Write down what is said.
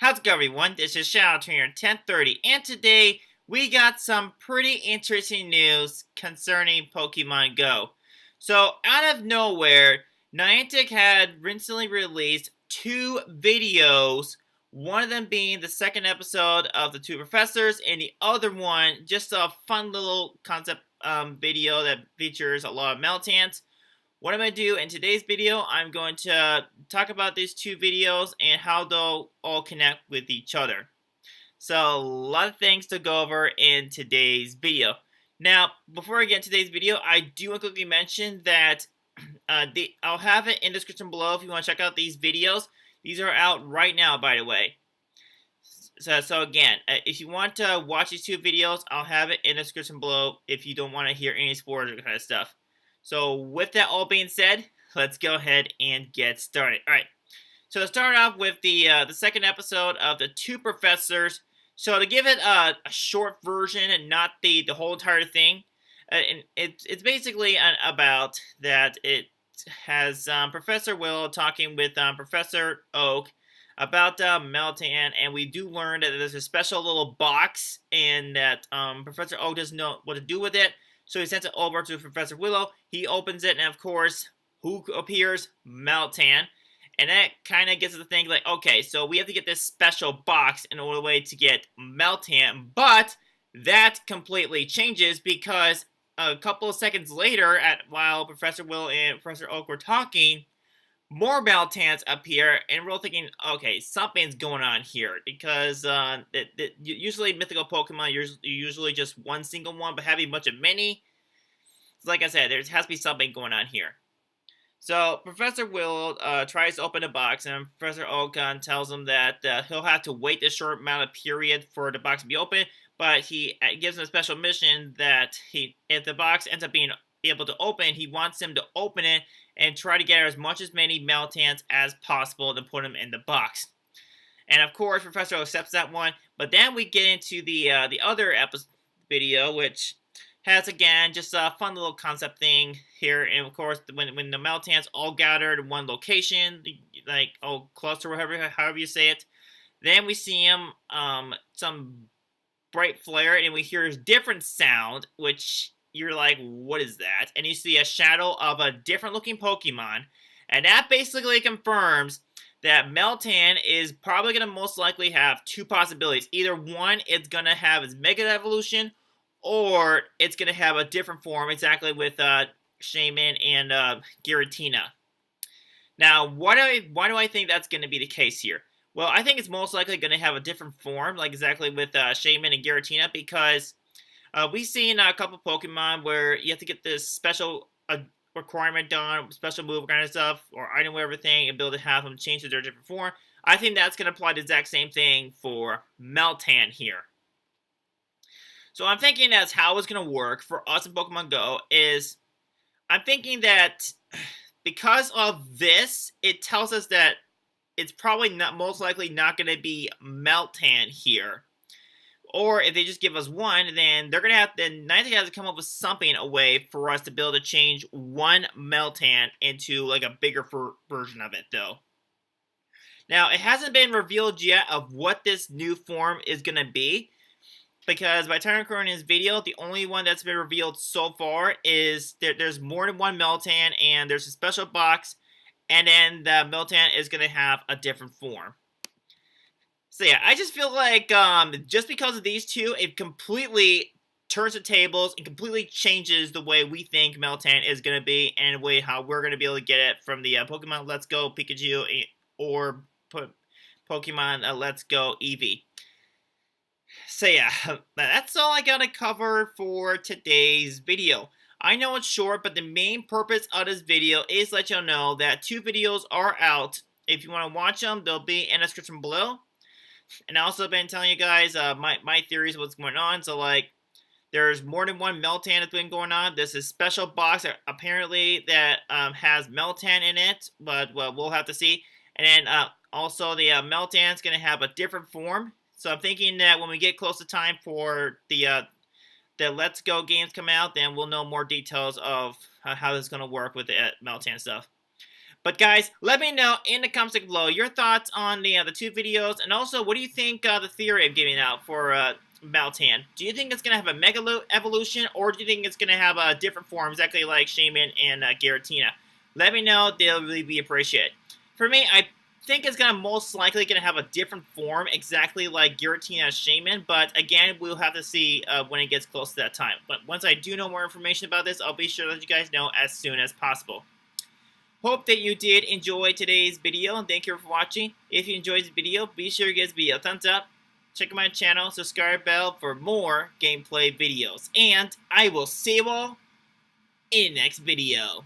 How's it going, everyone? This is Shadow Trainer 1030, and today we got some pretty interesting news concerning Pokemon Go. So, out of nowhere, Niantic had recently released two videos, one of them being the second episode of The Two Professors, and the other one just a fun little concept video that features a lot of Meltan'S. What I'm going to do in today's video, I'm going to talk about these two videos and how they'll all connect with each other. So, a lot of things to go over in today's video. Now, before I get into today's video, I do want to quickly mention that I'll have it in the description below if you want to check out these videos. These are out right now, by the way. So again, if you want to watch these two videos, I'll have it in the description below if you don't want to hear any spoilers or kind of stuff. So with that all being said, let's go ahead and get started. All right. So to start off with the second episode of The Two Professors. So to give it a short version and not the whole entire thing, and it's basically about that it has Professor Willow talking with Professor Oak about Meltan, and we do learn that there's a special little box and that Professor Oak doesn't know what to do with it. So he sends it over to Professor Willow. He opens it, and of course, who appears? Meltan. And that kind of gets us to think, like, okay, so we have to get this special box in order to get Meltan. But that completely changes because a couple of seconds later, while Professor Willow and Professor Oak were talking, more Meltans appear, and we're all thinking, okay, something's going on here, because usually mythical Pokemon, you're usually just one single one, but having a bunch of many, like I said, there has to be something going on here. So, Professor Willow tries to open the box, and Professor Oak tells him that he'll have to wait this short amount of period for the box to be open, but he gives him a special mission that if the box ends up being able to open, he wants him to open it and try to get as many Meltans as possible to put them in the box. And of course, Professor Oak accepts that one. But then we get into the other video, which has again just a fun little concept thing here. And of course, when the Meltans all gathered in one location, like cluster, however you say it, then we see him some bright flare, and we hear a different sound, which you're like, what is that? And you see a shadow of a different looking Pokemon. And that basically confirms that Meltan is probably going to most likely have two possibilities. Either one, it's going to have its Mega Evolution, or it's going to have a different form, exactly with Shaman and Giratina. Now, why do I think that's going to be the case here? Well, I think it's most likely going to have a different form, like exactly with Shaman and Giratina, because we've seen a couple Pokemon where you have to get this special requirement done, special move kind of stuff, or item whatever thing, and be able to have them change to their different form. I think that's going to apply the exact same thing for Meltan here. So I'm thinking that's how it's going to work for us in Pokemon Go is, I'm thinking that because of this, it tells us that it's probably most likely not going to be Meltan here. Or if they just give us one, then they're going to have Niantic has to come up with something, a way for us to be able to change one Meltan into like a bigger version of it, though. Now, it hasn't been revealed yet of what this new form is going to be, because by the time I'm recording this video, the only one that's been revealed so far is there's more than one Meltan, and there's a special box, and then the Meltan is going to have a different form. So yeah, I just feel like just because of these two, it completely turns the tables and completely changes the way we think Meltan is going to be, and the way how we're going to be able to get it from the Pokemon Let's Go Pikachu or Pokemon Let's Go Eevee. So yeah, that's all I got to cover for today's video. I know it's short, but the main purpose of this video is to let you know that two videos are out. If you want to watch them, they'll be in the description below. And I also been telling you guys my theories of what's going on. So, like, there's more than one Meltan that's been going on. There's a special box apparently that has Meltan in it, but well, we'll have to see. And then also the Meltan's going to have a different form. So I'm thinking that when we get close to time for the Let's Go games come out, then we'll know more details of how this is going to work with the Meltan stuff. But guys, let me know in the comments below your thoughts on the two videos, and also what do you think the theory I'm giving out for Meltan? Do you think it's gonna have a mega evolution, or do you think it's gonna have a different form, exactly like Shaman and Giratina? Let me know; they'll really be appreciated. For me, I think it's gonna most likely gonna have a different form, exactly like Giratina's Shaman. But again, we'll have to see when it gets close to that time. But once I do know more information about this, I'll be sure to let you guys know as soon as possible. Hope that you did enjoy today's video, and thank you for watching. If you enjoyed this video, be sure to give this video a thumbs up. Check out my channel, subscribe bell for more gameplay videos. And I will see you all in the next video.